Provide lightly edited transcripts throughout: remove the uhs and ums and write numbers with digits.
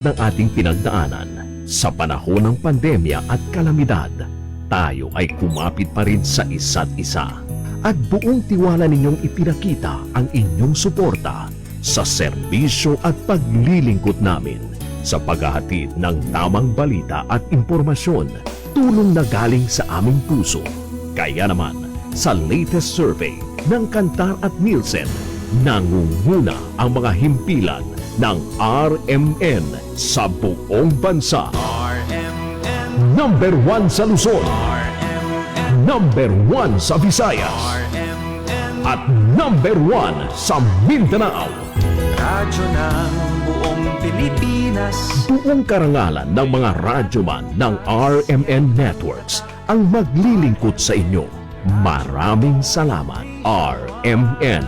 ng ating pinagdaanan sa panahon ng pandemya at kalamidad, tayo ay kumapit pa rin sa isa't isa at buong tiwala ninyong ipinakita ang inyong suporta sa serbisyo at paglilingkod namin sa paghahatid ng tamang balita at impormasyon, tulong na galing sa aming puso. Kaya naman, sa latest survey ng Kantar at Nielsen, nangunguna ang mga himpilan ng RMN sa buong bansa. RMN, Number 1 sa Luzon, RMN, number 1 sa Visayas, RMN, at number 1 sa Mindanao. radyo ng buong Pilipinas. Buong karangalan ng mga radyoman ng RMN Networks ang maglilingkod sa inyo. Maraming salamat. RMN,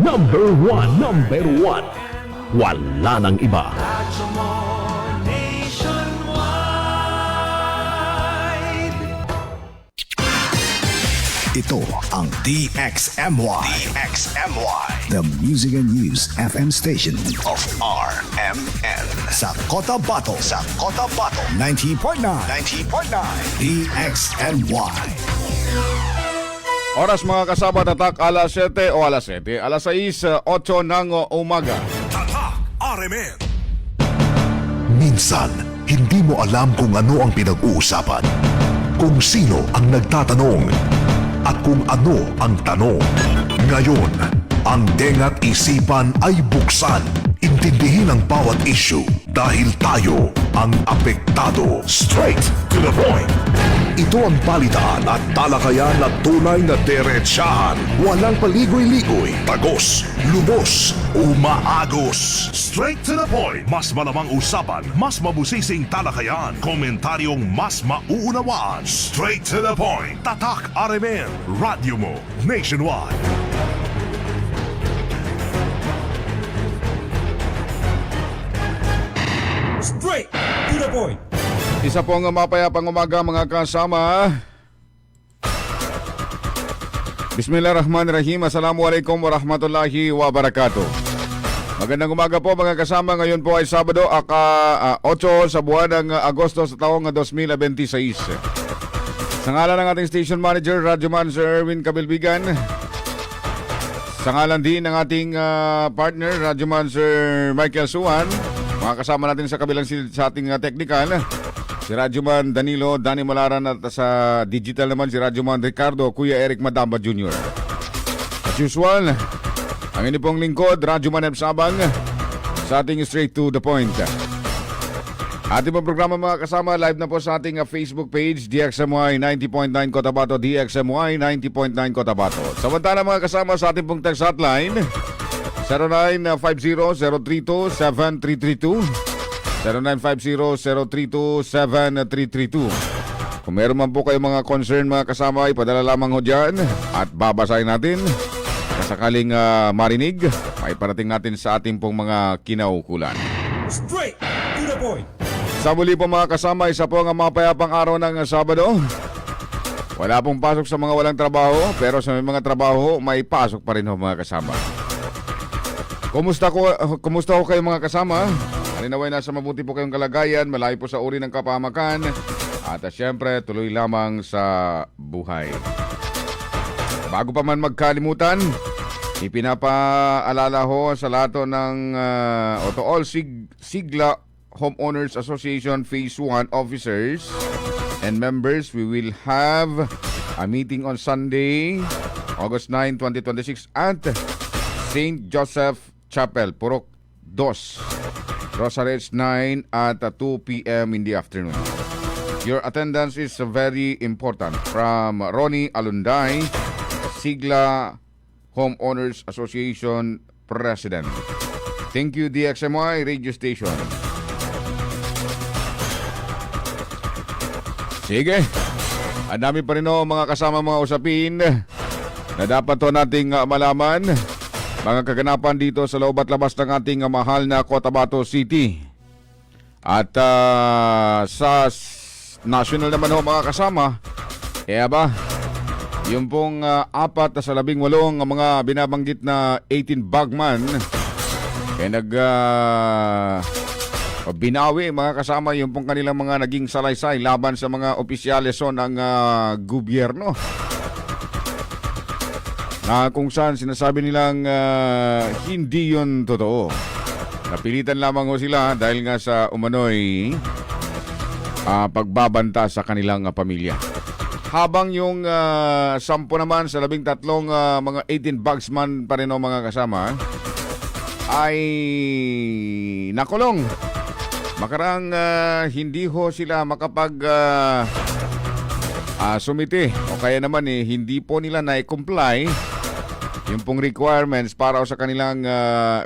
number 1, number 1. Wala nang iba. Radyo mo nationwide. Ito ang DXMY. The Music and News FM station of RMN. Sa Cotabato. 90.9. DXMY. Oras mga kasama, tatak alas 7 o alas 7, alas 6, 8 ng umaga. Tatak RMN. Minsan, hindi mo alam kung ano ang pinag-uusapan, kung sino ang nagtatanong, at kung ano ang tanong. Ngayon, ang tenga't isipan ay buksan. Intindihin ang bawat issue dahil tayo ang apektado. Straight to the point. Ito ang balitaan at talakayan na tunay na diretsahan. Walang paligoy-ligoy, tagos, lubos, umaagos. Straight to the point. Mas malamang usapan, mas mabusising talakayan, komentaryong mas mauunawaan. Straight to the point. Tatak RMN. Radyo mo nationwide. Straight to the point. Isa po ang mapayapang umaga mga kasama. Bismillahirrahmanirrahim. Assalamualaikum warahmatullahi wabarakatuh. Magandang umaga po mga kasama. Ngayon po ay Sabado, 8 sa buwan ng Agosto sa taong 2026. Sa ngalan ng ating station manager, Radyoman Sir Erwin Kabilbigan. Sa ngalan din ng ating partner, Radyoman Sir Michael Suwan. Mga kasama natin sa kabilang sa ating technical, si Radyoman Danilo, Danny Malaran, at sa digital naman si Radyoman Ricardo, Kuya Eric Madamba Jr. As usual, ang inyo pong lingkod, Radyoman M. Sabang, sa ating straight to the point. Ating pong programa mga kasama, live na po sa ating Facebook page, DXMY 90.9 Cotabato, DXMY 90.9 Cotabato. Samantala mga kasama sa ating pong text hotline, 0950-032-7332, 0950-032-7332. Kung meron man po kayong mga concern mga kasama, ipadala lamang ho dyan at babasahin natin. Kasakaling marinig, may parating natin sa ating pong mga kinaukulan. Straight to the point. Sa muli po mga kasama, isa po ang mapayapang araw ng Sabado. Wala pong pasok sa mga walang trabaho, pero sa may mga trabaho, may pasok pa rin ho mga kasama. Kumusta ho kayo mga kasama? Halinaway nasa mabuti po kayong kalagayan, malayo po sa uri ng kapahamakan, at siyempre tuloy lamang sa buhay. Bago pa man magkalimutan, ipinapaalala ho sa lahat ng to all Sigla Homeowners Association Phase 1 officers and members, we will have a meeting on Sunday, August 9, 2026 at St. Joseph Chapel, Purok 2, Rosares 9 at 2 p.m. in the afternoon. Your attendance is very important. From Ronnie Alunday, Sigla Homeowners Association President. Thank you DXMY Radio Station. Sige, ang dami pa rin mga kasama mga usapin na dapat to nating malaman. Mga kaganapan dito sa loob at labas ng ating mahal na Cotabato City. At sa national naman ho mga kasama, yung pong 4 sa 18 mga binabanggit na 18 bagman, binawi mga kasama yung pong kanilang mga naging salaysay laban sa mga opisyales ng gobyerno. Na kung saan sinasabi nilang hindi yun totoo. Napilitan lamang ho sila dahil nga sa umano'y pagbabanta sa kanilang pamilya. Habang yung 10 naman sa 13 mga 18 bagsman pa rin o mga kasama ay nakulong. Makarang hindi ho sila makapag sumite o kaya naman hindi po nila na-comply yung pong requirements para sa kanilang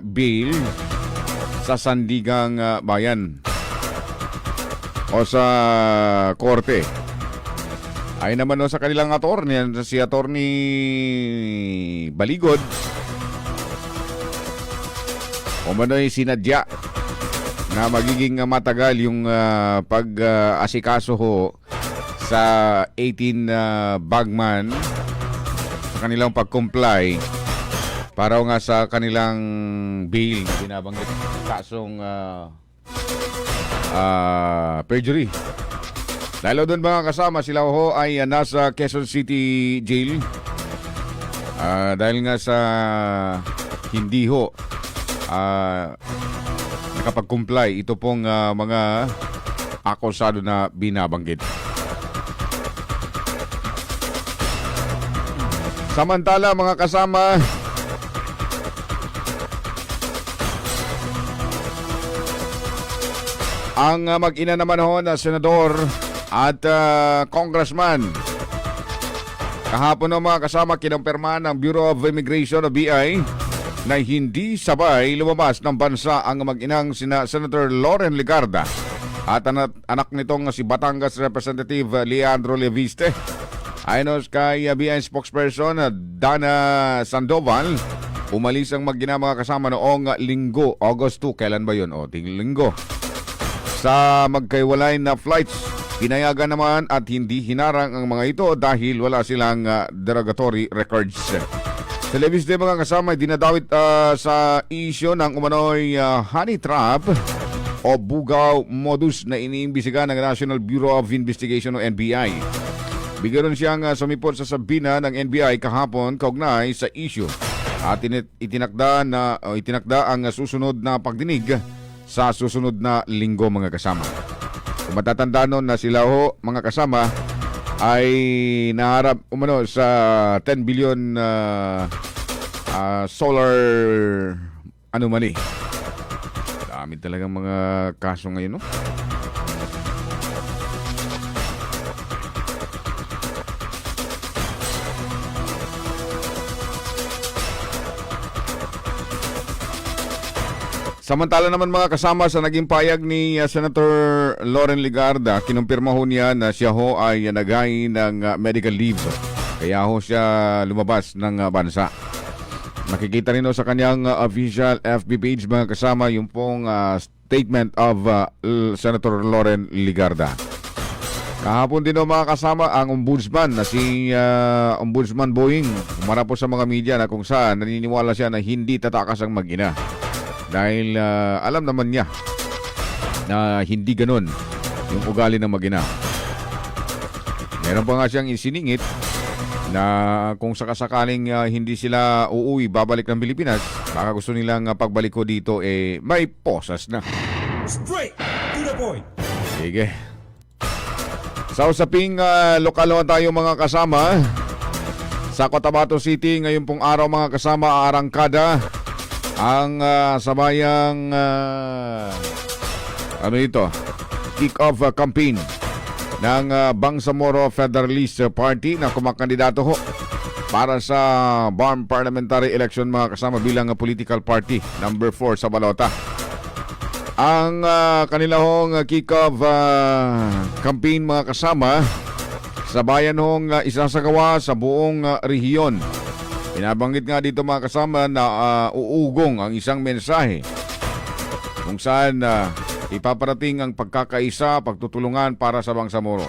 bail sa Sandigang Bayan o sa korte. Ay naman sa kanilang attorney, si Attorney Baligod, umano'y sinadya na magiging matagal yung pag-asikaso ho sa 18 bagman sa kanilang pag-comply para nga sa kanilang bail na binabanggit kasong perjury. Lalo doon mga kasama, sila ho ay nasa Quezon City Jail dahil nga sa hindi ho nakapag-comply ito pong mga akusado na binabanggit. Samantala mga kasama, ang mag-ina naman ho na senador at congressman kahapon ng mga kasama kinumpirma ng Bureau of Immigration o BI na hindi sabay lumabas ng bansa ang mag-inang sina Senator Loren Legarda at anak nitong si Batangas Representative Leandro Leviste. Ayon kay BI spokesperson Dana Sandoval, umalis ang mag-ina mga kasama noong linggo, August 2. Kailan ba yun? Linggo. Sa magkaiwalay na flights, pinayagan naman at hindi hinarang ang mga ito dahil wala silang derogatory records. Telebisde mga kasama ay dinadawit sa isyo ng umano'y honey trap o bugaw modus na iniimbisiga ng National Bureau of Investigation o NBI. Bigyan siyang sumipot sa sabina ng NBI kahapon kaugnay sa isyo at itinakda ang susunod na pagdinig sa susunod na linggo mga kasama. Kung matatandaan nun na sila ho mga kasama ay naharap umano sa 10 billion solar anomaly. Dami talagang mga kaso ngayon, no? Samantala naman mga kasama, sa naging payag ni Senator Loren Legarda, kinumpirma ho niya na siya ho ay naghain ng medical leave. Kaya ho siya lumabas ng bansa. Nakikita rin ho sa kanyang official FB page mga kasama yung pong statement of Senator Loren Legarda. Kahapon din ho mga kasama ang ombudsman na si Ombudsman Boying. Humarap po sa mga media na kung saan naniniwala siya na hindi tatakas ang mag-ina. Dahil alam naman niya na hindi ganun yung ugali ng mag-ina. Meron pa nga siyang isiningit na kung sakasakaling hindi sila uuwi, babalik ng Pilipinas, baka gusto nilang pagbalik ko dito may posas na. Straight to the point. Sige. Sa usaping lokal tayo mga kasama, sa Cotabato City ngayon pong araw mga kasama, arangkada ang sabayang kick-off campaign ng Bangsamoro Federalist Party na kumakandidato ho para sa BARM Parliamentary Election mga kasama bilang political party number 4 sa balota. Ang kanila hong kick-off campaign mga kasama sa bayan hong isasagawa sa buong rehiyon. Pinabanggit nga dito mga kasama na uugong ang isang mensahe kung saan ipaparating ang pagkakaisa, pagtutulungan para sa Bangsamoro.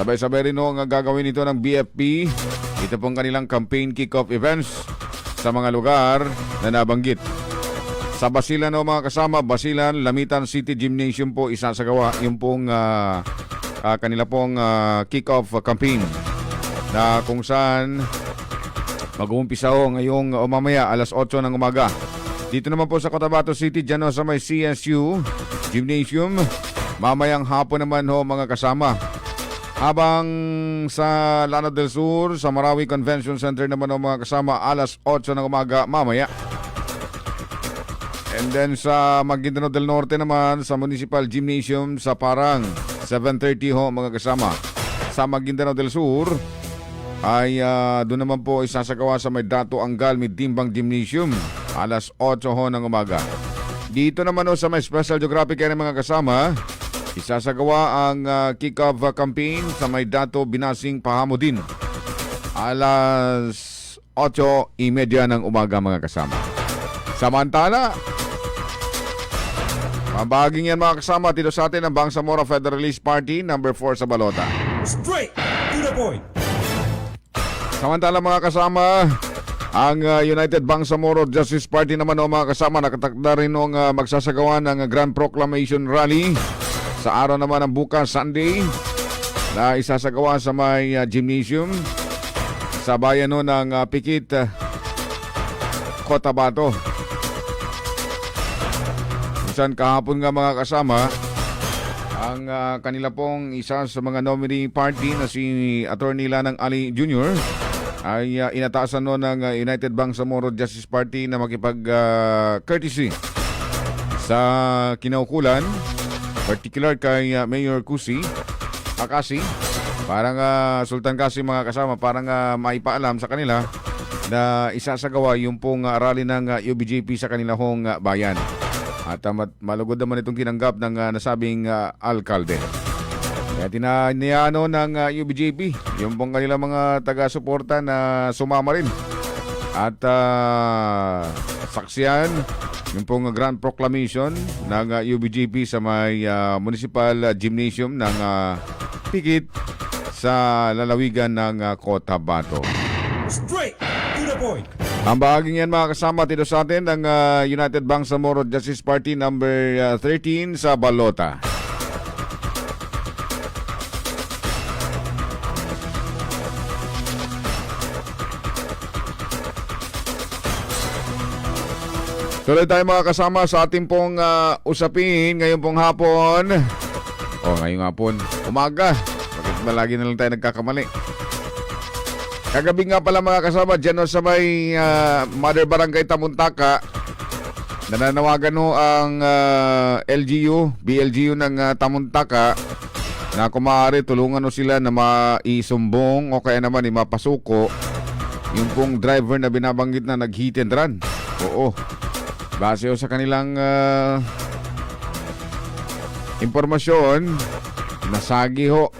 Sabay-sabay rin ang gagawin ito ng BFP. Ito pong kanilang campaign kick-off events sa mga lugar na nabanggit. Sa Basilan o mga kasama, Basilan, Lamitan City Gymnasium po isasagawa yung pong kanila pong kick-off campaign na kung saan mag-uumpisa ho ngayong mamaya alas 8 ng umaga. Dito naman po sa Cotabato City, dyan ho sa may CSU Gymnasium, mamayang hapon naman ho mga kasama. Habang sa Lanao del Sur, sa Marawi Convention Center naman ho mga kasama, alas 8 ng umaga mamaya. And then sa Maguindanao del Norte naman, sa Municipal Gymnasium sa Parang, 7:30 ho mga kasama. Sa Maguindanao del Sur ay doon naman po isasagawa sa may Dato Angal Timbang Gymnasium, alas 8 ho ng umaga. Dito naman ho sa may Special Geographic area mga kasama, isasagawa ang kick-off campaign sa may Dato Binasing Pahamudin, alas 8:30 ng umaga mga kasama. Samantala, mabaging yan mga kasama dito sa atin ang Bangsamoro Federalist Party number 4 sa Balota. Straight to the point. Samantala mga kasama, ang United Bangsamoro Justice Party naman o mga kasama nakatakda rin nung magsasagawa ng Grand Proclamation Rally sa araw naman ng bukas Sunday na isasagawa sa may gymnasium sa bayan no ng Pikit, Cotabato. Minsan kahapon nga mga kasama, ang kanila pong isa sa mga nominee party na si Attorney Lanang Ali Jr. ay inataasan no ng United Bangsamoro Justice Party na makipag-courtesy sa kinaukulan, particular kay Mayor Akasi, parang Sultan Kasi mga kasama, parang maipaalam sa kanila na isasagawa yung pong rally ng UBJP sa kanila hong bayan. At malugod naman itong tinanggap ng nasabing alkalde. Kaya tinaniyano ng UBJP yung pong kanilang mga taga-suporta na sumama rin. At saksiyan yung pong Grand Proclamation ng UBJP sa may Municipal Gymnasium ng Pikit sa lalawigan ng Cotabato. Straight to the point. Ang bahaging yan mga kasama dito sa atin ng United Bangsamoro Justice Party number 13 sa Balota. Tuloy tayo mga kasama sa ating pong usapin ngayon pong hapon. Ngayong hapon, umaga. Bakit ba lagi na lang tayo nagkakamali? Kagabi nga pala mga kasama, dyan sa may Mother Barangay Tamuntaka, nananawagan ho ang BLGU ng Tamuntaka na kung maaari tulungan ho sila na maisumbong o kaya naman mapasuko yung pong driver na binabanggit na nag-hit and run. Oo. Base ho sa kanilang impormasyon, nasagi ho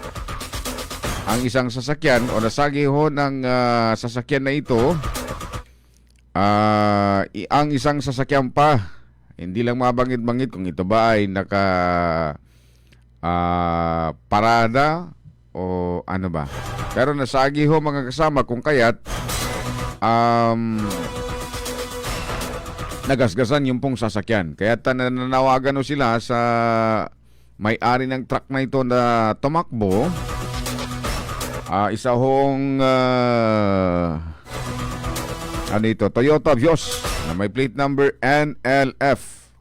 ang isang sasakyan o nasagi ho ng sasakyan na ito. Ang isang sasakyan pa, hindi lang mabangit-bangit kung ito ba ay parada o ano ba. Pero nasagi ho mga kasama kung kaya't nagasgasan yung pong sasakyan. Kaya nananawagan ho sila sa may-ari ng truck na ito na tumakbo. Isa hong Toyota Vios na may plate number NLF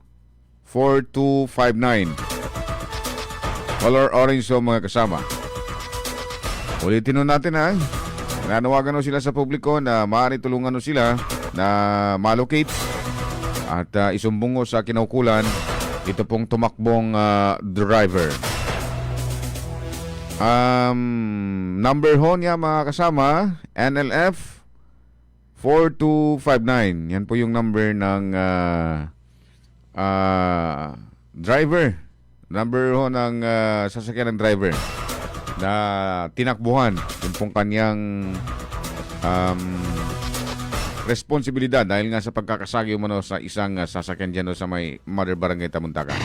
4259. Color orange ho mga kasama. Ulitin ho natin ha. Nanawagan ho sila sa publiko na maaari tulungan ho sila na malocate at isumbong ho sa kinaukulan ito pong tumakbong driver. Number ho niya mga kasama, NLF 4259. Yan po yung number ng driver. Number ho ng sasakyan ng driver na tinakbuhan yung pong kanyang responsibilidad dahil nga sa pagkakasagi mo sa isang sasakyan dyan sa may Mother Barangay Tamuntaka.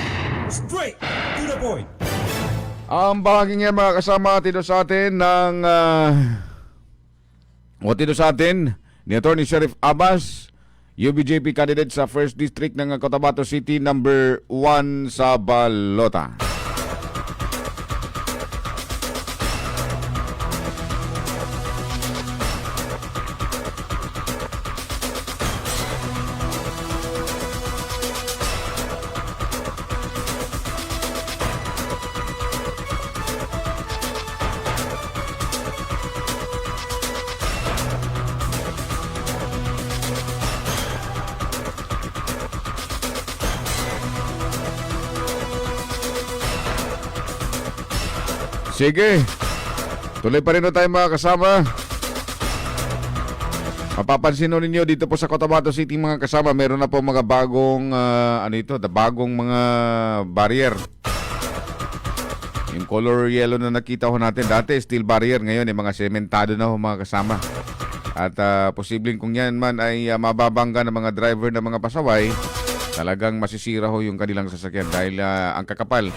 Straight to the point. Ang bahaging yan mga kasama dito sa atin dito sa atin ni Attorney Sheriff Abbas, UBJP candidate sa 1st District ng Cotabato City, number 1 sa balota. Sige, tuloy pa rin tayo mga kasama. Mapapansin ninyo dito po sa Cotabato City mga kasama, meron na po mga bagong bagong mga barrier. Yung color yellow na nakita ho natin dati, steel barrier, ngayon mga sementado na ho mga kasama. At posibleng kung yan man ay mababangga ng mga driver ng mga pasaway, talagang masisira ho yung kanilang sasakyan dahil ang kakapal.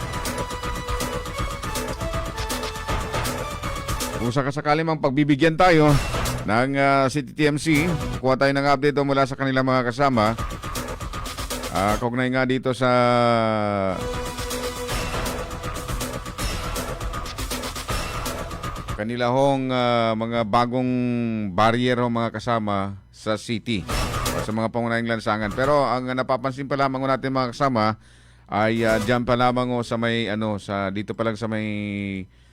Kung sakasakali mang pagbibigyan tayo ng City TMC, kuha tayo ng update mula sa kanilang mga kasama. Kaugnay nga dito sa kanila hong mga bagong barrier ho mga kasama sa city o sa mga pangunahing lansangan. Pero ang napapansin pa lamang natin mga kasama ay dyan pa lamang sa may dito pa lang sa may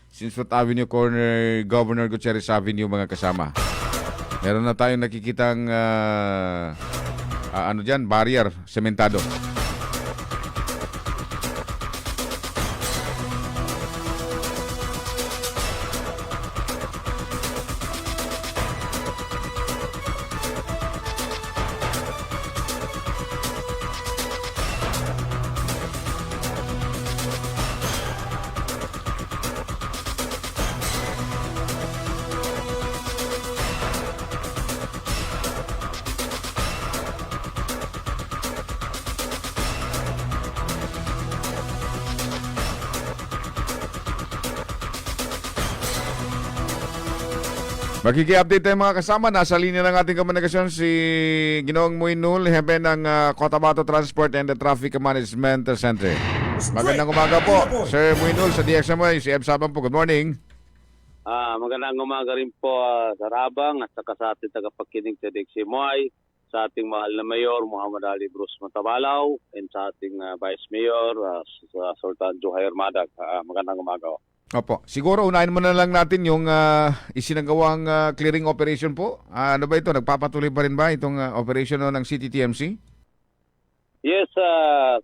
Sinsfort Avenue corner, Governor Gutierrez Avenue mga kasama. Meron na tayong nakikitang barrier, sementado. Makiki-update tayo mga kasama. Nasa linya ng ating komunikasyon si Ginoong Muinul, hepe ng Cotabato Transport and the Traffic Management Center. Magandang umaga po, Sir Muinul sa DXMY. Si Eb Sabang po, good morning. Magandang umaga rin po sa Rabang at saka sa ating tagapakinig sa DXMY, sa ating mahal na Mayor Muhammad Ali Bruce Matabalaw, and sa ating Vice Mayor Sultan Juhair Madag. Magandang umaga. Opo. Siguro unahin mo na lang natin yung isinagawang clearing operation po. Ano ba ito? Nagpapatuloy pa rin ba itong operation ng City TMC? Yes,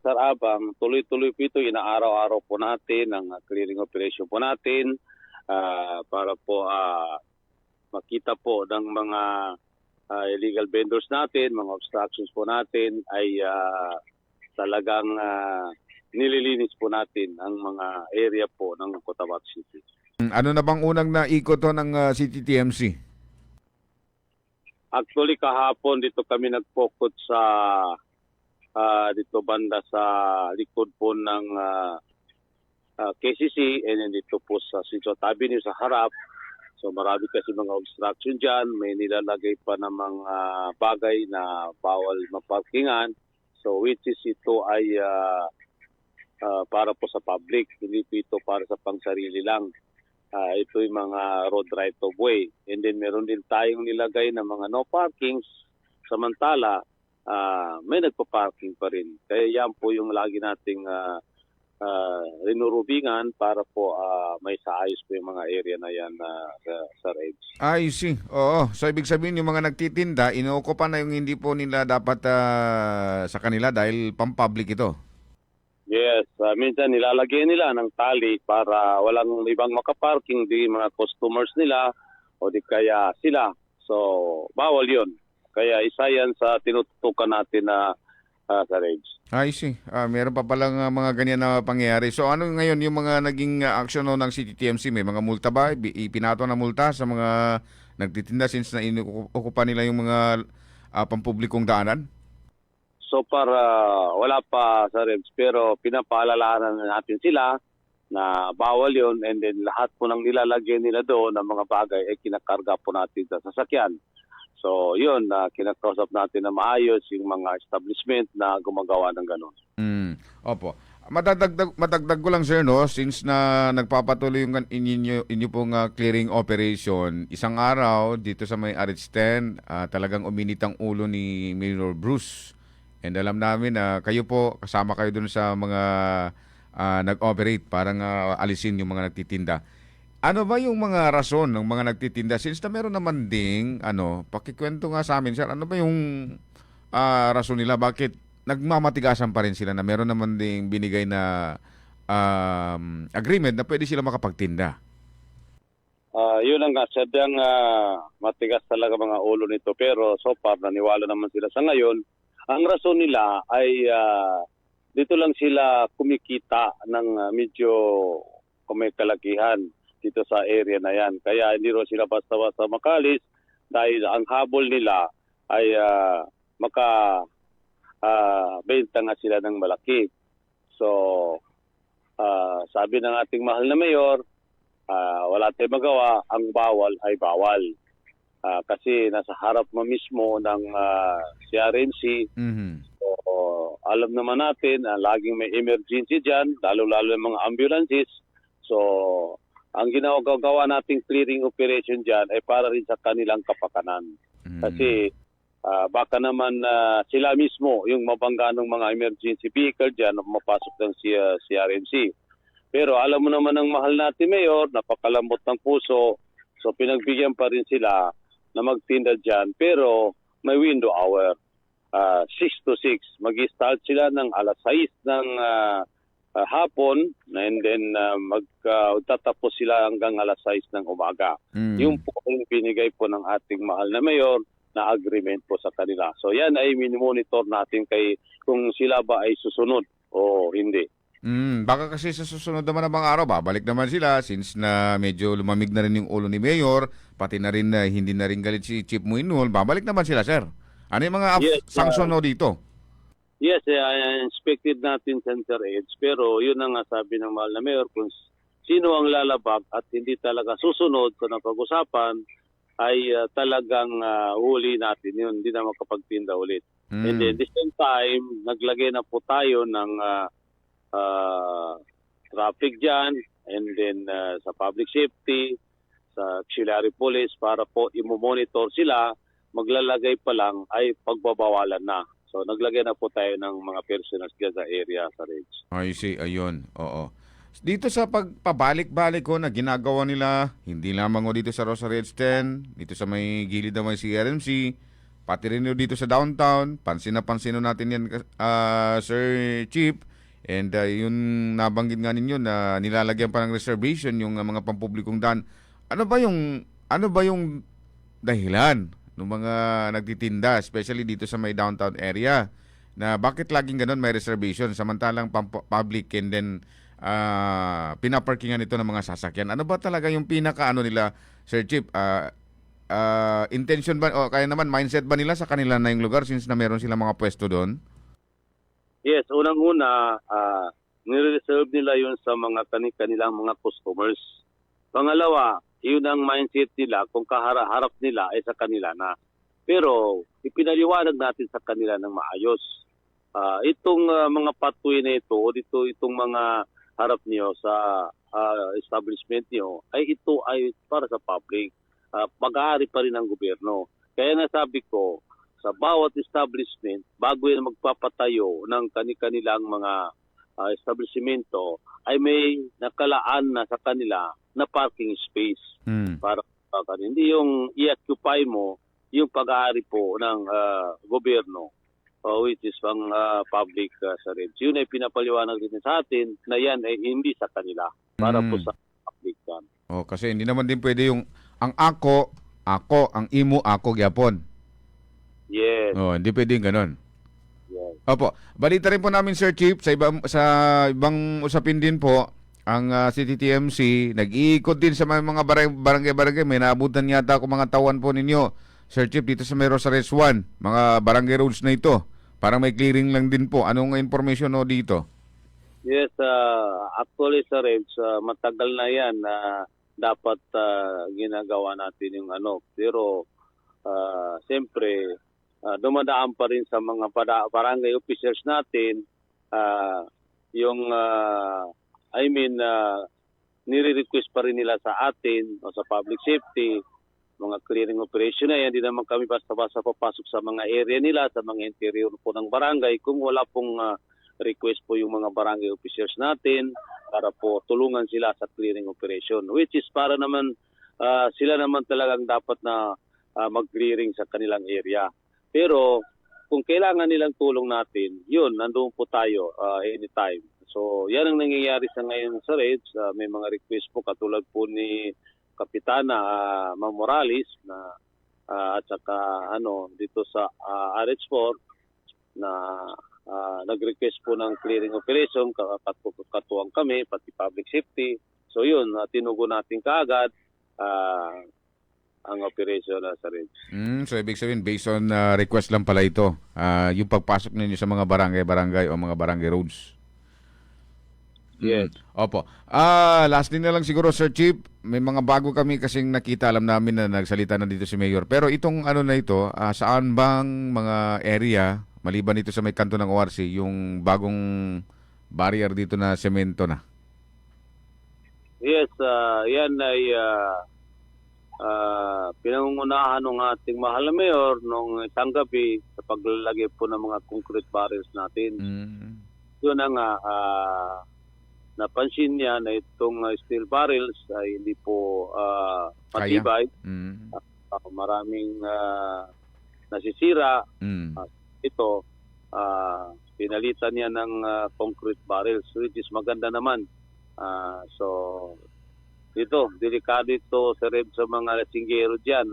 Sir Abang. Tuloy-tuloy po ito. Inaaraw-araw po natin ang clearing operation po natin para po makita po ng mga illegal vendors natin, mga obstructions po natin ay talagang nililinis po natin ang mga area po ng Cotabato City. Ano na bang unang naikot ng City TMC? Actually, kahapon dito kami nag-focus sa dito banda sa likod po ng KCC and then dito po sa Sinsfort Avenue sa harap. So marami kasi mga obstruction dyan. May nilalagay pa ng mga bagay na bawal maparkingan. So which is ito ay para po sa public, hindi po ito para sa pangsarili lang. Ito yung mga road right of way. And then meron din tayong nilagay na mga no parkings. Samantala, may nagpa-parking pa rin. Kaya yan po yung lagi nating rinurubingan para po may saayos po yung mga area na yan sa Reds. I see. Oo. So ibig sabihin yung mga nagtitinda, inuukupan na yung hindi po nila dapat sa kanila dahil pang-public ito. Yes, minsan nilalagay nila ng tali para walang ibang makaparking, di mga customers nila o di kaya sila. So, bawal yun. Kaya isa yan sa tinututukan natin na sa Reds. I see. Meron pa palang mga ganyan na pangyayari. So ano ngayon yung mga naging action ng City TMC? May mga multa ba? Ipinato na multa sa mga nagtitinda since na inuukupan nila yung mga pampublikong daanan? So para wala pa sa Reds, pero pinapaalalahanan natin sila na bawal yon, and then lahat po ng nilalagyan nila doon ng mga bagay ay kinakarga po natin sa sasakyan. So, yun, kinakausap natin na maayos yung mga establishment na gumagawa ng ganun. Opo. Madagdag ko lang sir, no, since na nagpapatuloy yung inyo pong clearing operation, isang araw dito sa may RH10, talagang uminit ang ulo ni Mayor Bruce. And alam namin na kayo po, kasama kayo dun sa mga nag-operate parang alisin yung mga nagtitinda. Ano ba yung mga rason ng mga nagtitinda? Since na meron naman ding, pakikwento nga sa amin, sir, ano ba yung rason nila? Bakit nagmamatigasan pa rin sila na meron naman ding binigay na agreement na pwede sila makapagtinda? Yun ang nga, sadyang matigas talaga mga ulo nito. Pero so far, naniwala naman sila sa ngayon. Ang rason nila ay dito lang sila kumikita ng medyo kumikalakihan dito sa area na yan. Kaya hindi rin sila basta-basta makalis dahil ang habol nila ay benta nga sila ng malaki. So, sabi ng ating mahal na mayor, wala tayong magawa, ang bawal ay bawal. Kasi nasa harap mo mismo ng CRNC. So, alam naman natin, laging may emergency dyan, lalo-lalo yung mga ambulances. So, ang ginagawa nating clearing operation dyan ay para rin sa kanilang kapakanan. Kasi baka naman sila mismo yung mabangga ng mga emergency vehicle dyan na mapasok ng CRNC. Pero alam mo naman ng mahal natin mayor, napakalambot ng puso, so pinagbigyan pa rin sila na magtinda dyan. Pero may window hour, 6 to 6. Mag-start sila ng alas 6 ng hapon and then magtatapos sila hanggang alas 6 ng umaga. Yung po yung binigay po ng ating mahal na mayor na agreement po sa kanila. So yan ay monitor natin kung sila ba ay susunod o hindi. Baka kasi sa susunod naman na mga araw, babalik naman sila since na medyo lumamig na rin yung ulo ni Mayor, pati na rin na hindi na rin galit si Chief Muinol, babalik naman sila, sir. Ano yung mga sanction dito? Yes, inspected natin Center Edge, pero yun ang sabi ng mahal na Mayor, kung sino ang lalabag at hindi talaga susunod sa napag-usapan, ay talagang huli natin yun, hindi na makapagtinda ulit. And then, the same time, naglagay na po tayo ng traffic dyan, and then sa public safety, sa auxiliary police, para po i-monitor sila, maglalagay pa lang ay pagbabawalan na. So, naglagay na po tayo ng mga personals dyan sa area, sa Ridge. I see, ayun, oo. Dito sa pagpabalik-balik na ginagawa nila, hindi lamang dito sa Rosary Edge 10, dito sa may gilid na may CRMC, pati rin dito sa downtown, pansin natin yan, Sir Chief, and yung nabanggit nga ninyo na nilalagyan pa ng reservation yung mga pampublikong daan. Ano ba yung dahilan ng mga nagtitinda, especially dito sa may downtown area, na bakit laging ganun may reservation samantalang public and then pinaparkingan ito ng mga sasakyan? Ano ba talaga yung nila, Sir Chief? Intention ba o kaya naman mindset ba nila sa kanila na yung lugar since na meron silang mga pwesto doon? Yes, unang-una, nire-reserve nila yun sa mga kanilang mga customers. Pangalawa, yun ang mindset nila kung kaharap nila ay sa kanila na. Pero ipinaliwanag natin sa kanila ng maayos. Itong mga pathway na ito o itong mga harap niyo sa establishment niyo ay ito ay para sa public. Pag-aari pa rin ng gobyerno. Kaya nasabi ko, sa bawat establishment, bago yan magpapatayo ng kanilang mga establishmento, ay may nakalaan na sa kanila na parking space. Para hindi yung i-occupy mo yung pag-aari po ng gobyerno, which is pang public sa Red. Yun ay pinapaliwanag din sa atin na yan ay hindi sa kanila, para po sa public yan. Kasi hindi naman din pwede yung ang ako, ang imo, ako gyapon. Yes. Hindi pwedeng ganon. Yes. Opo. Balita rin po namin, Sir Chief, sa ibang usapin din po, ang City TMC, nag-iikot din sa mga barangay-barangay. May naabutan yata ako mga tawan po ninyo, Sir Chief, dito sa may Rosares 1, mga barangay roads na ito. Parang may clearing lang din po. Anong information dito? Yes, actually sa Reds, matagal na yan na dapat ginagawa natin yung Pero siyempre, dumadaan pa rin sa mga barangay officers natin yung nire-request pa rin nila sa atin o sa public safety, mga clearing operation na yan. Hindi naman kami basta-basta papasok sa mga area nila, sa mga interior po ng barangay kung wala pong request po yung mga barangay officers natin para po tulungan sila sa clearing operation, which is para naman sila naman talagang dapat na mag-clearing sa kanilang area. Pero kung kailangan nilang tulong natin, yun, nandoon po tayo anytime. So yan ang nangyayari sa ngayon sa REDS. May mga request po katulad po ni Kapitana Ma'am Morales na at saka dito sa RH4 na nag-request po ng clearing operation, katuwang kami, pati public safety. So yun, tinugon natin kaagad ang operation sa REDS. So ibig sabihin, based on request lang pala ito, yung pagpasok ninyo sa mga barangay o mga barangay roads. Yes. Opo. Lastly na lang siguro, Sir Chief, may mga bago kami kasing nakita, alam namin na nagsalita na dito si Mayor. Pero itong na ito, saan bang mga area, maliban dito sa may kanto ng ORC, yung bagong barrier dito na semento na? Yes, yan ay pinangungunahan ng ating mahal na mayor nung isang gabi sa paglalagay po ng mga concrete barriers natin. Yun na nga, napansin niya na itong steel barrels ay hindi po matibay. Maraming nasisira. Ito, pinalitan niya ng concrete barrels, which is maganda naman. So, dito, delikado ito sa mga lasinggero dyan.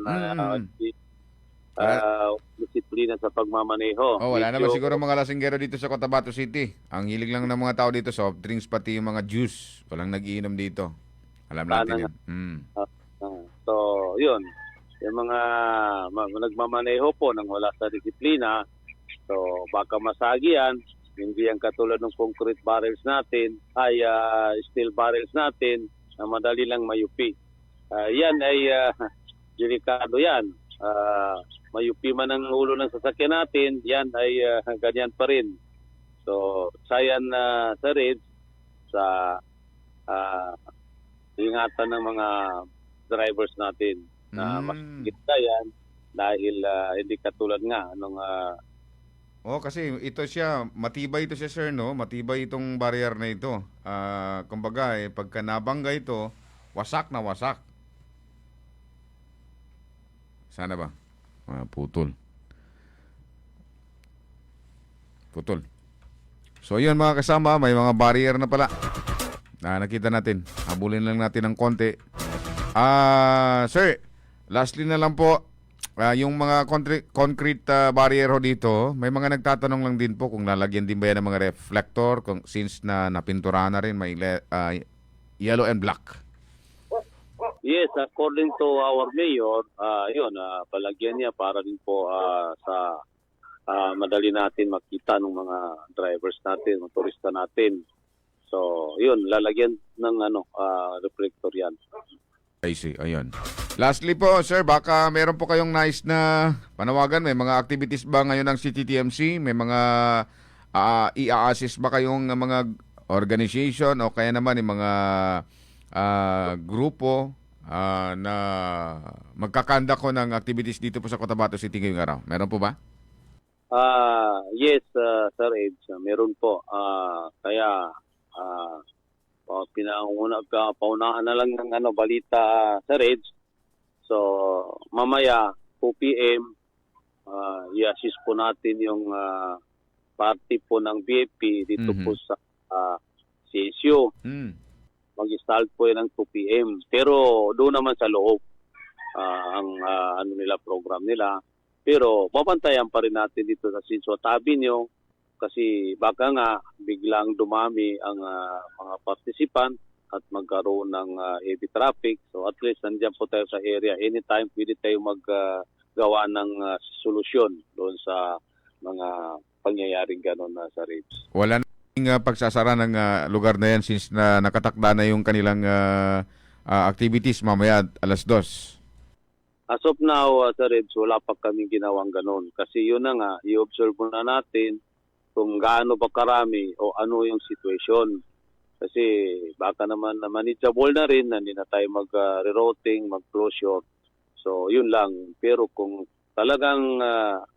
Disiplina sa pagmamaneho. Wala naman siguro mga lasinggero dito sa Cotabato City. Ang hilig lang ng mga tao dito, soft drinks, pati yung mga juice. Walang nag-iinom dito. Alam natin yan. So, yun. Yung mga nagmamaneho po nang wala sa disiplina, so baka masagi yan. Hindi ang katulad ng concrete barrels natin, ay steel barrels natin, na madali lang mayupi. Yan ay delikado yan. Mayupi man ang ulo ng sasakyan natin, yan ay ganyan pa rin. So, sayan sa REDS, sa ingatan ng mga drivers natin na mas kita yan dahil hindi katulad nga nung kasi ito siya, matibay ito siya, sir, no? Matibay itong barrier na ito. Kumbaga, pagka nabangga ito, wasak na wasak. Sana ba? Putol. So yun mga kasama, may mga barrier na pala. Nakita natin. Habulin lang natin ng konti. Sir, lastly na lang po, yung mga concrete barrier ho dito, may mga nagtatanong lang din po kung lalagyan din ba yan ng mga reflector since na napinturahan na rin, may yellow and black. Yes, according to our mayor, palagyan niya para din po sa madali natin makita ng mga drivers natin, motorista natin. So, yun, lalagyan ng reflector yan. I see, ayun. Lastly po, sir, baka meron po kayong nice na panawagan. May mga activities ba ngayon ng CTTMC? May mga i-assist ba kayong mga organization o kaya naman yung mga grupo na magkakanda ko ng activities dito po sa Cotabato City ngayong araw? Meron po ba? Yes, Sir Ed, meron po. Kaya paunahan na lang ng balita, Sir Ed. So, mamaya 2 p.m. i-assist po natin yung party po ng BFP dito po sa CSU. Mag-start po yan ng 2 p.m. Pero doon naman sa loob ang program nila. Pero babantayan pa rin natin dito sa Sinswat Avenue kasi baka nga biglang dumami ang mga participant at magkaroon ng heavy traffic. So at least nandiyan po tayo sa area. Anytime pwede tayo maggawa ng solusyon doon sa mga pangyayaring gano'n sa REDS. Wala na pagsasara ng lugar na yan since na nakatakda na yung kanilang activities mamaya 2:00. As of now, Sir Rebs, wala pa kaming ginawang ganun. Kasi yun na nga, i-observe muna natin kung gaano ba karami o ano yung situation. Kasi baka naman manageable na rin na hindi na tayo mag-rerouting, mag-closure. So yun lang. Pero kung talagang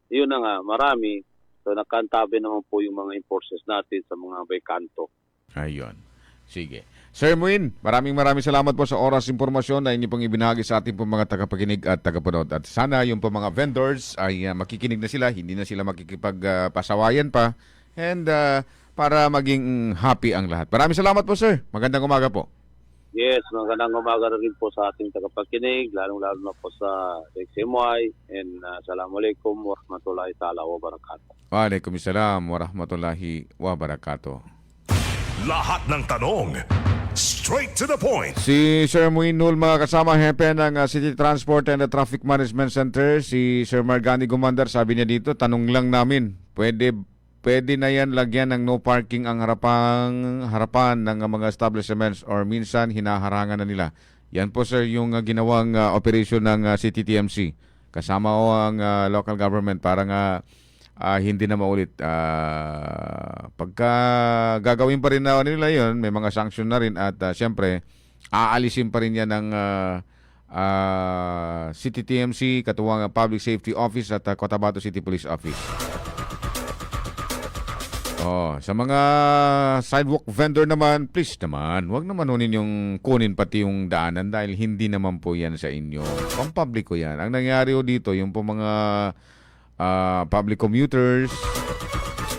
yun na nga, marami, so nakantabi naman po yung mga enforcers natin sa mga baykanto. Ayun. Sige. Sir Muin, maraming salamat po sa oras impormasyon na inyo pong ibinahagi sa ating pong mga tagapakinig at tagapanood. At sana yung pong mga vendors ay makikinig na sila, hindi na sila makikipagpasawayan pa. And para maging happy ang lahat. Maraming salamat po, sir. Magandang umaga po. Yes, magandang umaga rin po sa ating tagapakinig, lalong-lalo na po sa XMY. And assalamualaikum warahmatullahi ta'ala wabarakatuh. Waalaikumsalam warahmatullahi wabarakatuh. Lahat ng tanong, straight to the point. Si Sir Muin Nul, mga kasama, hepe ng City Transport and Traffic Management Center, si Sir Margani Gumandar, sabi niya dito, tanong lang namin, pwede na yan lagyan ng no parking ang harapan ng mga establishments or minsan hinaharangan na nila. Yan po, sir, yung ginawang operation ng City TMC. Kasama o ang local government para nga hindi na maulit. Pagka gagawin pa rin na nila yun, may mga sanction na rin at siyempre, aalisin pa rin yan ng City TMC, katuwang Public Safety Office at Cotabato City Police Office. Sa mga sidewalk vendor naman, please naman, wag naman hunin yung kunin pati yung daanan dahil hindi naman po yan sa inyo. Pampubliko yan. Ang nangyari dito, yung po mga public commuters,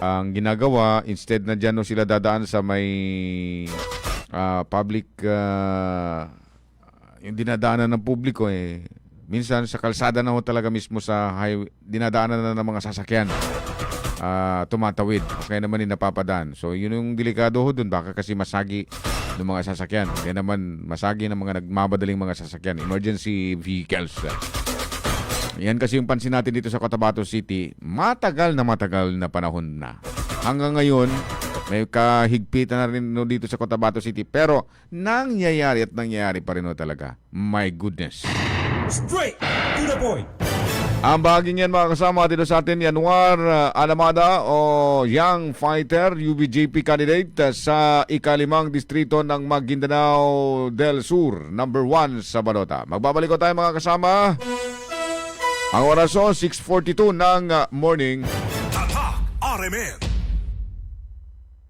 ang ginagawa, instead na dyan sila dadaan sa may public, yung dinadaanan ng publiko minsan sa kalsada na talaga mismo sa highway, dinadaanan na ng mga sasakyan. Tumatawid. Kaya naman napapadaan. So, yun yung delikado dun. Baka kasi masagi ng mga sasakyan. Kaya naman masagi ng mga nagmamadaling mga sasakyan. Emergency vehicles. Yan kasi yung pansin natin dito sa Cotabato City. Matagal na panahon na. Hanggang ngayon, may kahigpitan na rin dito sa Cotabato City. Pero, nangyayari pa rin talaga. My goodness. Straight to the point. Ang bahaging yan, mga kasama dito sa atin, Januar Alamada o Young Fighter, UBJP candidate sa ikalimang distrito ng Maguindanao del Sur, number 1 sa Balota. Magbabalik ko tayo, mga kasama. Ang oras 6:42 ng morning. Tatak RMN.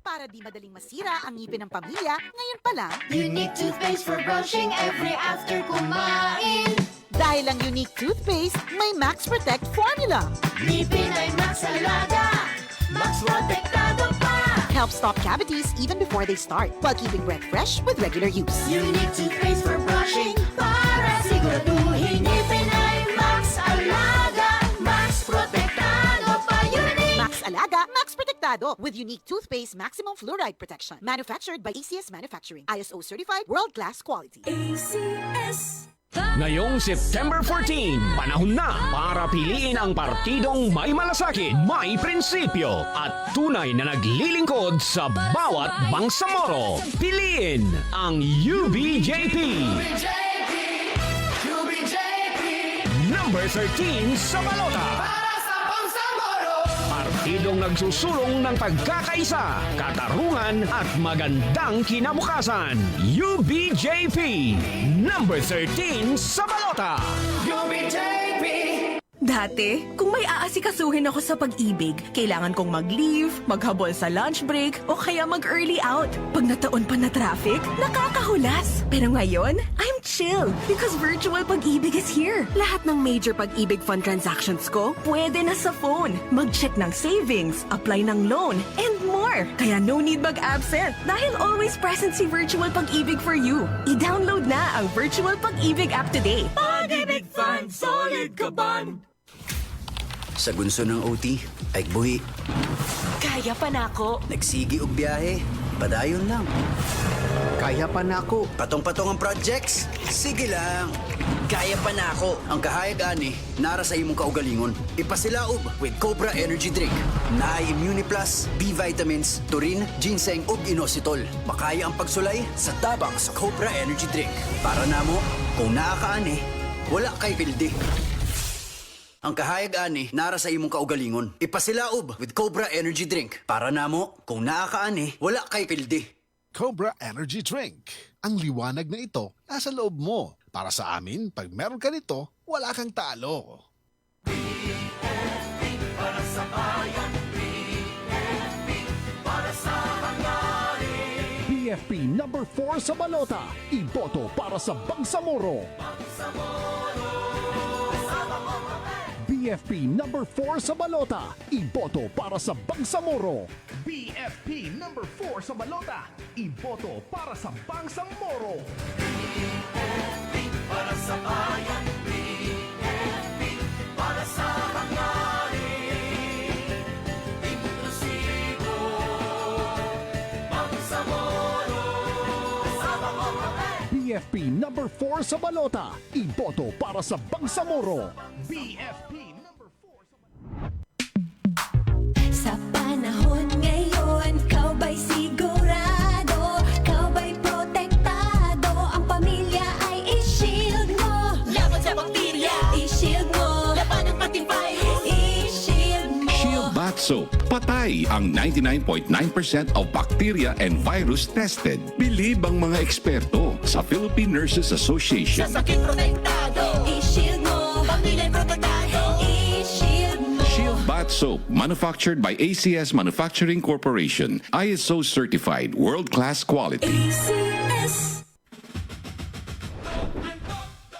Para di madaling masira ang ngipin ng pamilya, ngayon pa lang, Unique toothpaste for brushing every after kumain. dahil ang unique toothpaste, may Max Protect formula. Ngipin ay Max Alaga, Max Protektado pa. Helps stop cavities even before they start, while keeping breath fresh with regular use. Unique toothpaste for brushing para siguraduhin ngipin ay Max Alaga, Max Protektado pa. Unique Max Alaga, Max Protectado with unique toothpaste maximum fluoride protection. Manufactured by ACS Manufacturing. ISO certified world-class quality. ACS. Ngayong September 14, panahon na para piliin ang partidong may malasakit, may prinsipyo at tunay na naglilingkod sa bawat bangsamoro. Piliin ang UBJP. Number 13 sa balota. Partidong nagsusulong ng pagkakaisa, katarungan at magandang kinabukasan. UBJP, number 13 sa balota. Dati, kung may aasikasuhin ako sa pag-ibig, kailangan kong mag-leave, maghabol sa lunch break, o kaya mag-early out. Pag nataon pa na traffic, nakakahulas. Pero ngayon, I'm chill because virtual pag-ibig is here. Lahat ng major pag-ibig fund transactions ko, pwede na sa phone. Mag-check ng savings, apply ng loan, and more. Kaya no need mag-absent dahil always present si virtual pag-ibig for you. I-download na ang virtual pag-ibig app today. Pag-ibig Fund, solid ka ban. Sa gunso ng OT, ay buhi. Kaya pa na ako. Nagsigi og biyahe, padayon lang. Kaya pa na ako. Patong-patong ang projects, sige lang. Kaya pa na ako. Ang kahayag ani, nara sa imong kaugalingon. Ipasilaob with Cobra Energy Drink. Naay Immune Plus, B vitamins, taurine, ginseng ug inositol. Makaya ang pagsulay sa tabang sa Cobra Energy Drink. Para namo, kung naa ka ani, wala kay pildi. Ang kahayag ani, nara sa imong kaugalingon. Ipasilaob with Cobra Energy Drink. Para namo, kung naa ka ani, wala kay pildi. Cobra Energy Drink. Ang liwanag na ito nasa loob mo. Para sa amin, pag meron ka nito, wala kang talo. Para sa bayan, BFP, para sa hangarin. BFP number 4 sa balota. Iboto para sa Bangsamoro. BFP number 4 sa balota. Iboto para sa Bangsamoro. BFP number 4 sa balota. Iboto para sa Bangsamoro. Para sa bayan, BFP, para sa hangarin. Inklusibo, Bangsamoro, sa mga BFP number 4 sa balota. Iboto para sa Bangsamoro. BFP number 4 sa Sa panahon ngayon, kau ba'y sigurado? Kau ba'y protektado? Ang pamilya ay i-shield mo. Laban sa bakterya, i-shield mo. Laban ng pating virus, i-shield mo. Shield Bath Soap. Patay ang 99.9% of bacteria and virus tested. Bilib ang mga eksperto sa Philippine Nurses Association. Sa sakit protektado, i-shield mo. Pamilya'y protektado, i-shield mo. Shield Bath Soap, manufactured by ACS Manufacturing Corporation. ISO certified, world-class quality. ACS.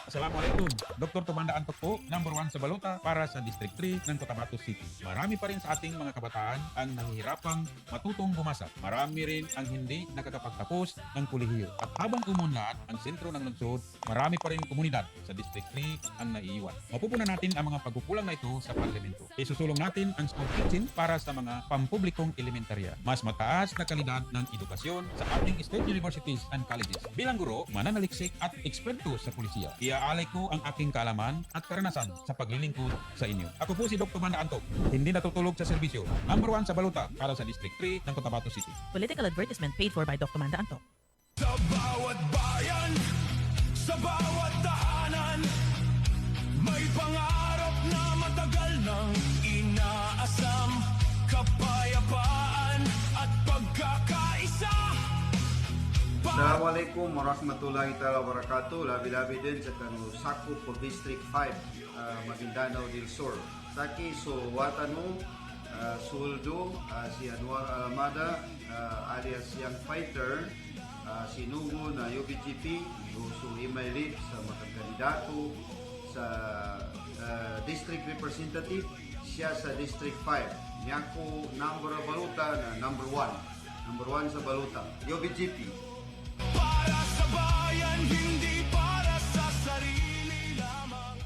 Assalamualaikum. Dr. Tumanda Antok po, number 1 sa balota para sa District 3 ng Cotabato City. Marami pa rin sa ating mga kabataan ang nahihirapang matutong bumasa. Marami rin ang hindi nakakapagtapos ng kolehiyo. At habang umunlad ang sentro ng lungsod, marami pa rin komunidad sa District 3 ang naiiwan. Mapupunan natin ang mga pagkukulang na ito sa parlamento. Isusulong natin ang school kitchen para sa mga pampublikong elementarya. Mas mataas na kalidad ng edukasyon sa ating state universities and colleges. Bilang guro, mananaliksik at eksperto sa pulisya. Iaalay ko ang aking kaalaman at karanasan sa paglilingkod sa inyo. Ako po si Dr. Manda Antok, hindi natutulog sa serbisyo. Number 1 sa balota para sa District 3 ng Cotabato City. Political advertisement paid for by Dr. Manda Antok. Sa bawat bayan, sa bawat tahanan, may pangarap na matagal nang inaasam. Kapayapaan at pagkakaisa. Assalamualaikum warahmatullahi ta'ala wabarakatuh. Labi-labi din sa kanu sakop po District 5, Maguindanao del Sur. Saki so watanu Suldo, si Anwar Alamada, alias Young Fighter, si Nugo na UBGP, so email sa mga kandidato sa District Representative, siya sa District 5. Niyako number baluta na number 1. Number 1 sa baluta, UBGP. Para sa bayan, hindi para sa sarili lamang.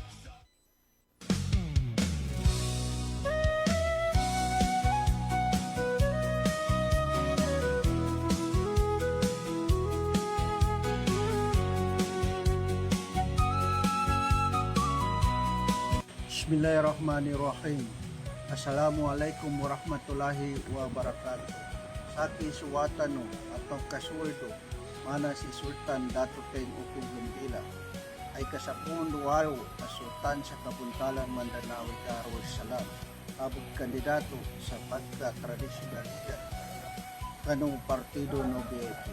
Bismillahirrahmanirrahim. Assalamualaikum warahmatullahi wabarakatuh. Saki suwatano atong kasuldo mana si Sultan Dato Teng Upong Gumbila ay kasapon duwaro na Sultan sa Kabuntalan Mandanao Darul Salam abog kandidato sa pagka-tradisyonal leader kanong partido no BFP.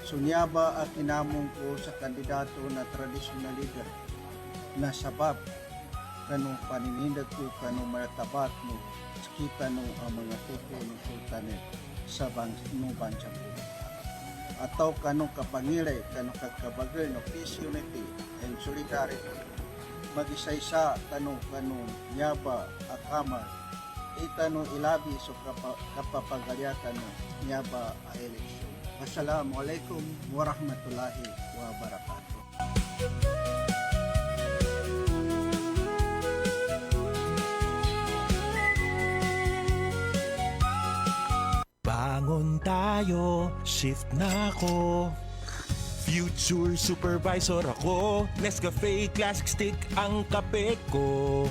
Sunyaba ang kinamong ko sa kandidato na tradisyonal leader na sabab kanong paninindag ko kanong maratabat no kita no ang mga tuko ng sultanet sa bansa po. Ataw kanong kapangilay, kanong kagkabagal no peace, unity, and solidarity. Mag-isa-isa kanong nyaba akaman, itanong ilabi so kapapagalyatan no nyaba a eleksyon. Wassalamualaikum warahmatullahi wabarakatuh. Bangon tayo, shift na ako. Future supervisor ako. Nescafe Classic Stick ang kape ko.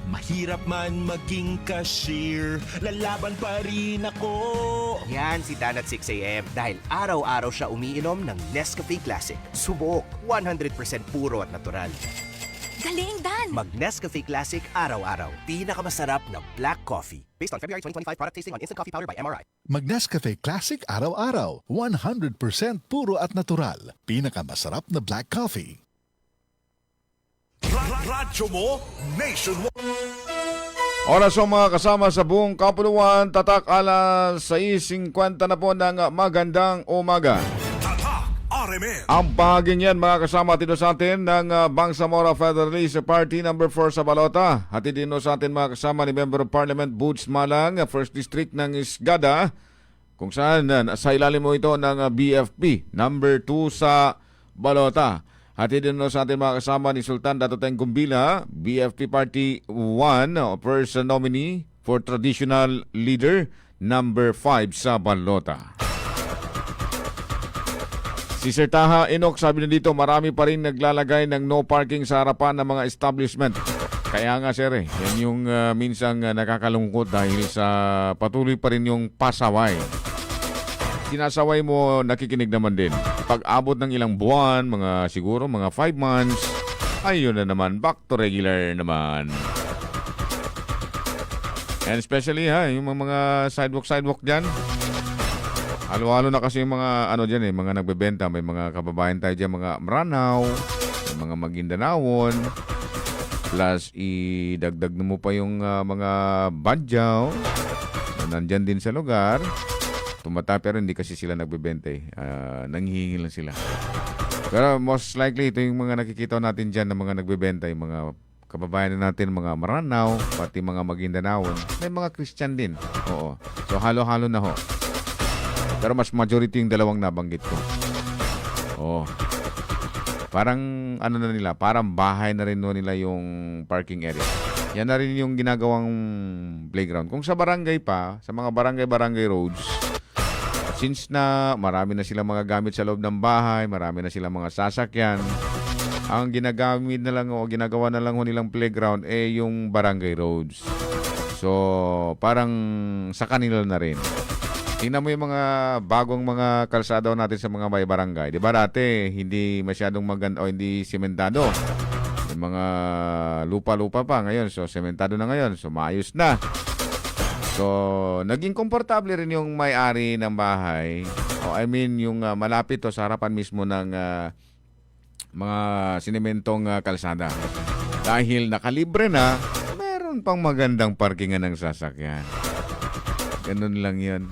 Mahirap man maging cashier, lalaban pa rin ako. Yan si Dan at 6 a.m. dahil araw-araw siya umiinom ng Nescafe Classic. Subok, 100% puro at natural. Galing, Dan! Mag Nescafe Classic araw-araw. Pinakamasarap na black coffee. Based on February 2025 product tasting on Instant Coffee Powder by MRI. Mag-Nescafe Classic araw-araw. 100% puro at natural. Pinakamasarap na black coffee. Radyo mo, Nationwide. Oras o mga kasama sa buong kapuluan, tatak alas 6:50 na po ng magandang umaga. RMN. Ang bahaging yan mga kasama tino sa atin ng Bangsamoro Federalist Party number 4 sa Balota. Hatid din sa atin mga kasama ni Member of Parliament Boots Malang, 1st District ng Isgada, kung saan sa ilalim mo ito ng BFP number 2 sa Balota. Hatid din sa atin mga kasama ni Sultan Datoteng Gumbila, BFP Party 1, first nominee for Traditional Leader number 5 sa Balota. Si Sir Taha Enoch, sabi na dito, marami pa rin naglalagay ng no parking sa harapan ng mga establishment. Kaya nga sir, yan yung minsang nakakalungkot dahil sa patuloy pa rin yung pasaway. Sinasaway mo, nakikinig naman din. Pag abot ng ilang buwan, siguro mga 5 months, ayun na naman, back to regular naman. And especially yung mga sidewalk dyan. Halo-halo na kasi yung mga dyan mga nagbebenta. May mga kababayan tayo dyan, mga Maranaw, may mga Maguindanawon. Plus, idagdag mo pa yung mga Badyaw na nandyan din sa lugar. Tumata pero hindi kasi sila nagbebenta nanghihingi lang sila. Pero most likely, ito yung mga nakikita natin dyan na mga nagbebenta, yung mga kababayan natin, mga Maranaw, pati mga Maguindanawon. May mga Christian din. Oo. So, halo-halo na ho. Pero mas majority yung dalawang nabanggit ko. Oh. Parang na nila, parang bahay na rin nila yung parking area. Yan na rin yung ginagawang playground. Kung sa barangay pa, sa mga barangay roads, since na marami na silang mga gamit sa loob ng bahay, marami na silang mga sasakyan, ang ginagamit na lang o ginagawa na lang nilang playground yung barangay roads. So, parang sa kanila na rin. Tingnan mo yung mga bagong mga kalsada natin sa mga may barangay. Di ba dati, hindi masyadong maganda o hindi sementado. May mga lupa-lupa pa ngayon. So, sementado na ngayon. So, maayos na. So, naging komportable rin yung may-ari ng bahay. Yung malapit sa harapan mismo ng mga sinementong kalsada. Dahil nakalibre na, meron pang magandang parkingan ng sasakyan. Ganun lang yun.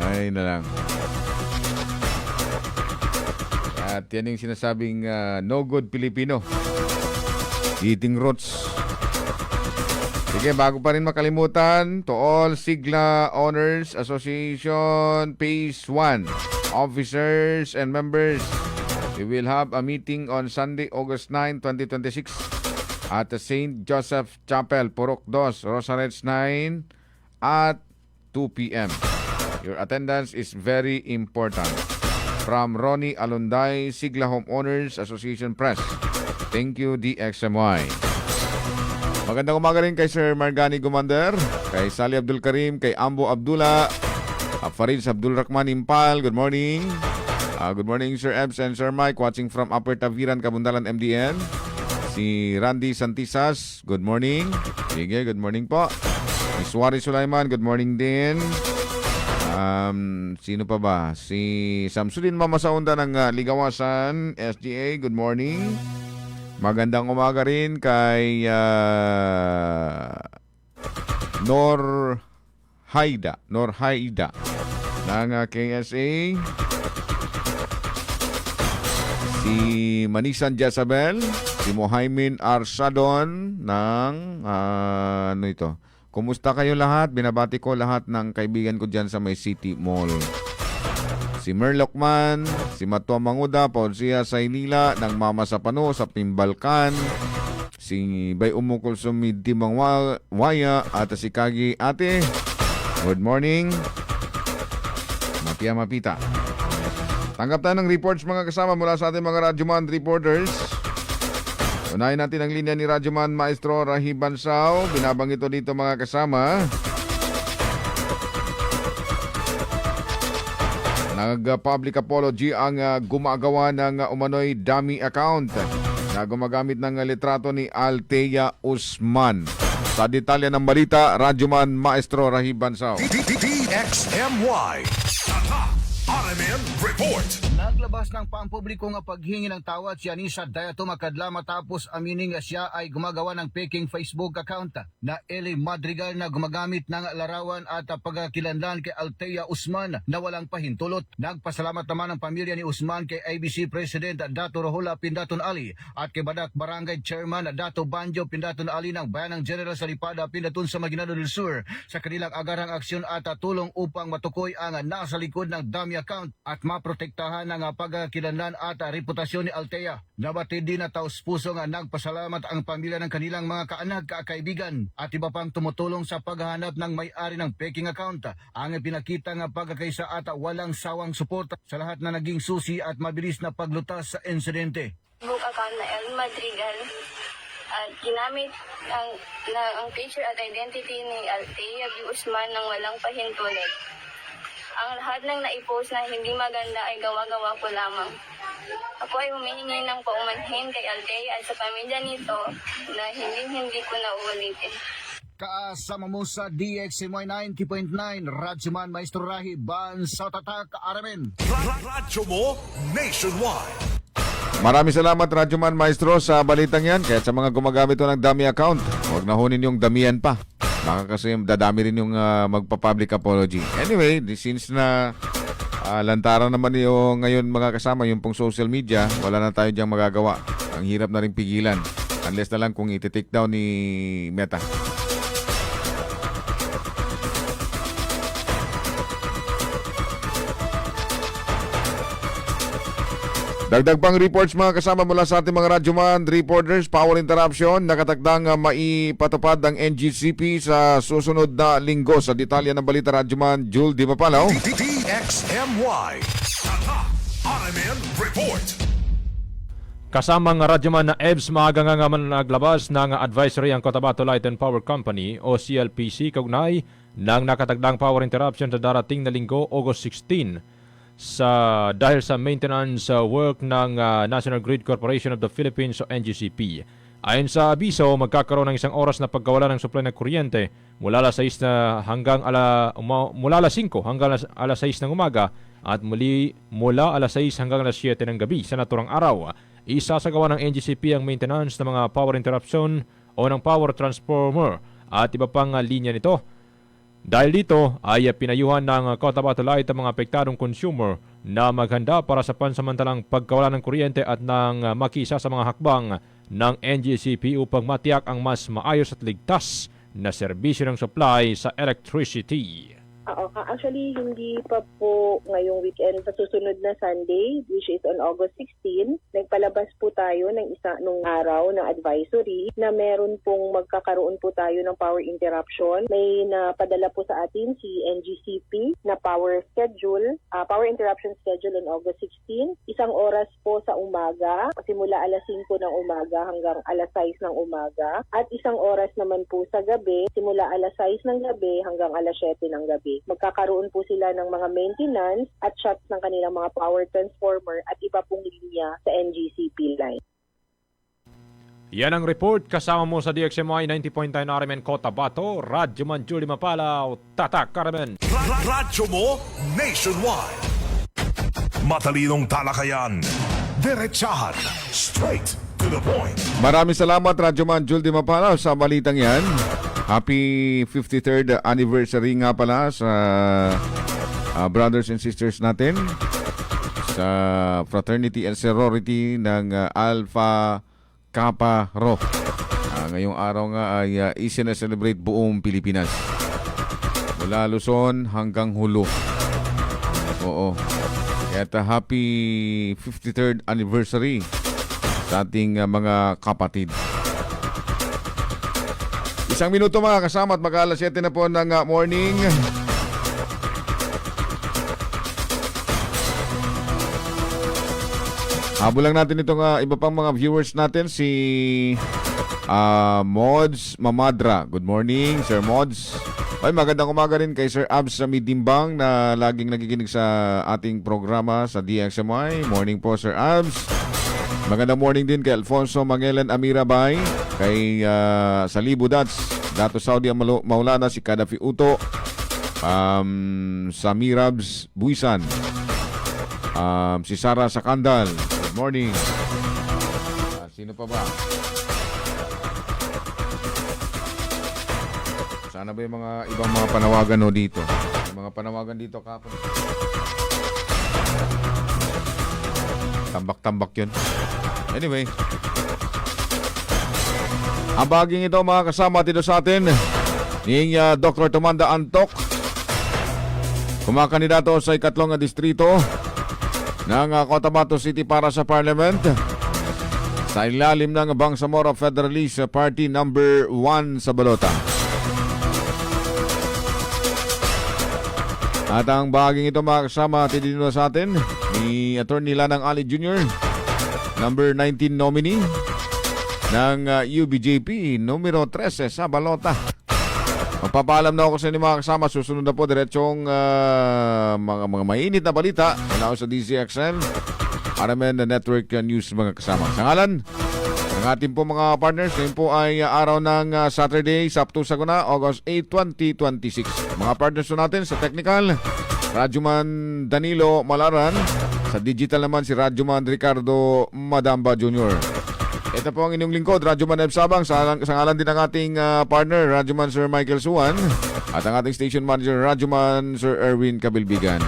Ay na lang. At yan yung sinasabing no good Filipino. Eating roots. Sige, bago pa rin makalimutan, to all Sigla Owners Association Phase 1 officers and members, we will have a meeting on Sunday, August 9, 2026 at the St. Joseph Chapel, Purok 2, Rosarets 9 at 2 p.m. Your attendance is very important. From Ronnie Alunday, Sigla Homeowners Association Press. Thank you, DXMY. Magandang umaga rin kay Sir Margani Gumander, kay Sally Abdul Karim, kay Ambo Abdullah, Farid Abdul Rahman Impal, good morning. Good morning, Sir Ebs and Sir Mike, watching from Upper Taviran, Kabundalan, MDN. Si Randy Santisas, good morning. Sige, good morning po. Si Suwari Sulaiman, good morning din. Sino pa ba? Si Samsudin Mamasaunda ng Ligawasan, SGA, good morning. Magandang umaga rin kay Norhaida ng KSA. Si Manisan Jezabel, si Mohaimin Arsadon ng Kumusta kayo lahat? Binabati ko lahat ng kaibigan ko dyan sa may City Mall. Si Merlokman, si Matua Manguda, Paulsia Sainila, ng Mama sa Pano, sa Pimbalkan, si Bay Umukol Sumid Timang Waya, at si Kagi Ate. Good morning. Mapia Mapita. Tanggap tayo ng reports mga kasama mula sa ating mga Radyoman reporters. Unahin natin ang linya ni Radyoman Maestro Rahi Bansao. Binabanggit dito mga kasama. Nag-public apology ang gumagawa ng umano'y dummy account na gumagamit ng litrato ni Althea Usman. Sa detalye ng balita, Radyoman Maestro Rahib Bansao. DXMY. RMN Report. Naglabas ng pampubliko nga paghingi ng tawad si Anissa Dayato Makadla matapos aminin nga siya ay gumagawa ng peking Facebook account na Eli Madrigal na gumagamit ng larawan at pagkakilanlan kay Althea Usman na walang pahintulot. Nagpasalamat naman ang pamilya ni Usman kay IBC President Dato Rohula Pindaton Ali at kay Badak Barangay Chairman Dato Banjo Pindaton Ali ng Bayanang General Salipada Pindaton sa Maguindanao del Sur sa kanilang agarang aksyon at tulong upang matukoy ang nasa likod ng dummy account at maprotektahan ng pagkilanlan at reputasyon ni Althea. Nabatid din na taos puso nga nagpasalamat ang pamilya ng kanilang mga kaanak, kaibigan at iba pang tumutulong sa paghahanap ng may-ari ng peking account. Ang pinakita nga pagkakaisa at walang sawang suporta sa lahat na naging susi at mabilis na paglutas sa insidente. Facebook account na El Madrigal at ginamit ang picture at identity ni Althea B. Usman ng walang pahintulot. Ang lahat ng naipost na hindi maganda ay gawa-gawa ko lamang. Ako ay humihingi ng paumanhin kay Althea at sa pamilya nito na hindi ko na uulitin. Kasama mo sa DXMY 90.9, Radyoman Maestro Rahib Bansao Tatak Aramen. Radyo mo nationwide. Maraming salamat Radyoman Maestro sa balitang yan. Kaya sa mga gumagamit ng dummy account, huwag nahunin yung damihan pa. Baka kasi dadami rin yung magpa-public apology. Anyway, since na lantaran naman yung ngayon mga kasama, yung pong social media, wala na tayo diyang magagawa. Ang hirap na rin pigilan. Unless na lang kung iti-take down ni Meta. Dagdag pang reports mga kasama mula sa ating mga Radyoman reporters, power interruption, nakatakdang maipatupad ang NGCP sa susunod na linggo. Sa detalye ng balita, Radyoman Jul Di Mapalaw. DXMY. RMN Report. Kasamang Radyoman na EBS, maaga nga man naglabas ng advisory ang Cotabato Light and Power Company o CLPC kaugnay ng nakatagdang power interruption sa darating na linggo, August 16. Dahil sa maintenance work ng National Grid Corporation of the Philippines o NGCP. Ayon sa abiso, magkakaroon ng isang oras na pagkawala ng supply ng kuryente mula alas 5 hanggang alas 6 ng umaga at mula alas 6 hanggang alas 7 ng gabi sa naturang araw. Isasagawa ng NGCP ang maintenance ng mga power interruption o ng power transformer at iba pang linya nito. Dahil dito ay pinayuhan ng Cotabato Light ang mga apektadong consumer na maghanda para sa pansamantalang pagkawala ng kuryente at nang makisa sa mga hakbang ng NGCP upang matiyak ang mas maayos at ligtas na serbisyo ng supply sa electricity. Actually, hindi pa po ngayong weekend sa susunod na Sunday, which is on August 16, nagpalabas po tayo nung araw ng advisory na meron pong magkakaroon po tayo ng power interruption. May napadala po sa atin si NGCP na power interruption schedule on August 16. Isang oras po sa umaga, simula alas 5 ng umaga hanggang alas 6 ng umaga. At isang oras naman po sa gabi, simula alas 6 ng gabi hanggang alas 7 ng gabi. Magkakaroon po sila ng mga maintenance at shots ng kanilang mga power transformer at iba pong linya sa NGCP line. Yan ang report kasama mo sa DXMY 90.9 RMN Cotabato, Radyoman Julie Mapalaw, Tatak Karamen. Radyo mo nationwide. Matalinong talakayan, diretsahan, straight to the point. Maraming salamat Radyoman Jul Di Mapalaw sa balitang yan. Happy 53rd anniversary nga pala sa brothers and sisters natin sa fraternity and sorority ng Alpha Kappa Rho. Ngayong araw nga ay isinaselebrate buong Pilipinas. Mula Luzon hanggang Hulo. Oo. Kaya happy 53rd anniversary sa ating mga kapatid. Isang minuto mga kasama at mag-alas 7 na po ng morning. Habol lang natin itong iba pang mga viewers natin. Si Mods Mamadra. Good morning, Sir Mods. Ay, magandang umaga rin kay Sir Abs sa Midimbang na laging nakikinig sa ating programa sa DXMY. Morning po, Sir Abs. Magandang morning din kay Alfonso Mangelan Amirabay, kay Salibu Dats, Dato Saudi Maulana, si Kadafi Uto, Samirabs Buisan, si Sara Sakandal. Good morning. Sino pa ba? Sana ba yung mga ibang mga panawagan dito? Yung mga panawagan dito kapon. Tambak-tambak yun. Anyway, ang baging ito mga kasama dito sa atin ni Dr. Tumanda Antok, kumakandidato sa ikatlong distrito ng Cotabato City para sa Parliament sa ilalim ng Bangsamoro Federalist Party number 1 sa balota. At ang baging ito mga kasama dito sa atin ni Attorney Lanang Ali Jr., number 19 nominee ng UBJP, numero 13 sa balota. Magpapaalam na ako sa inyo mga kasama. Susunod na po diretsong mga mainit na balita mula sa DZXL RMN Network News mga kasama. Sa ngalan ng ating po mga partners, ngayon po ay araw ng Saturday, Sabto Saguna, August 8, 2026. Mga partners po natin sa technical, Radyoman Danilo Malaran. Sa digital naman si Radyoman Ricardo Madamba Jr. Ito po ang inyong lingkod, Radyoman Eb Sabang. Sa ngalan din ng ating partner, Radyoman Sir Michael Suwan. At ang ating station manager, Radyoman Sir Erwin Kabilbigan.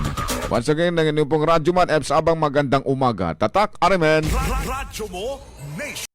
Once again, ang inyong pong Radyoman Eb Sabang, magandang umaga. Tatak, Arimen. Radyo mo, Nation.